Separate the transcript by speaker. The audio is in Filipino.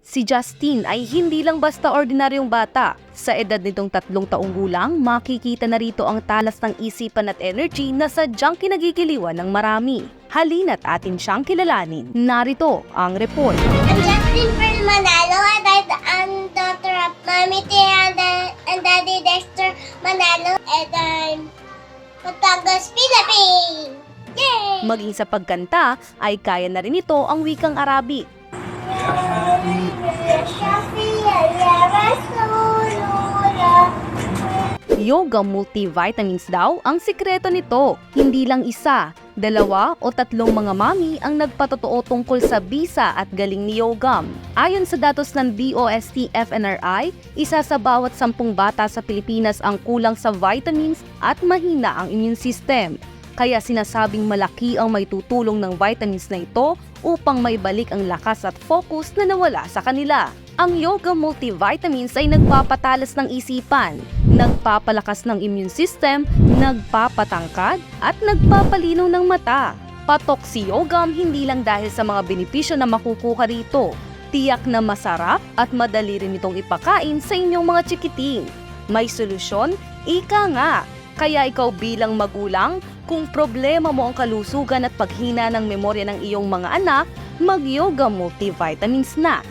Speaker 1: Si Justin ay hindi lang basta ordinaryong bata. Sa edad nitong 3 taong gulang, makikita na rito ang talas ng isipan at energy na sadyang kinagigiliwan ng marami. Halina't atin siyang kilalanin. Narito ang report.
Speaker 2: I'm Justin from Manalo and I'm daughter of Mommy Tia and Daddy Dexter Manalo and I'm Batangas, Philippines! Yay!
Speaker 1: Maging sa pagkanta ay kaya na rin ito ang wikang Arabic. Yoga multivitamins daw ang sikreto nito. Hindi lang isa, 2 o 3 mga mami ang nagpatotoo tungkol sa bisa at galing ni Yogam. Ayon sa datos ng DOST-FNRI, isa sa bawat 10 bata sa Pilipinas ang kulang sa vitamins at mahina ang immune system. Kaya sinasabing malaki ang may tutulong ng vitamins na ito upang maibalik ang lakas at focus na nawala sa kanila. Ang Yoga multivitamins ay nagpapatalas ng isipan, nagpapalakas ng immune system, nagpapatangkad at nagpapalinaw ng mata. Patok si Yogam hindi lang dahil sa mga benepisyo na makukuha rito. Tiyak na masarap at madali rin itong ipakain sa inyong mga chikiting. May solusyon? Ika nga! Kaya ikaw bilang magulang, kung problema mo ang kalusugan at paghina ng memorya ng iyong mga anak, mag-Yoga multivitamins na.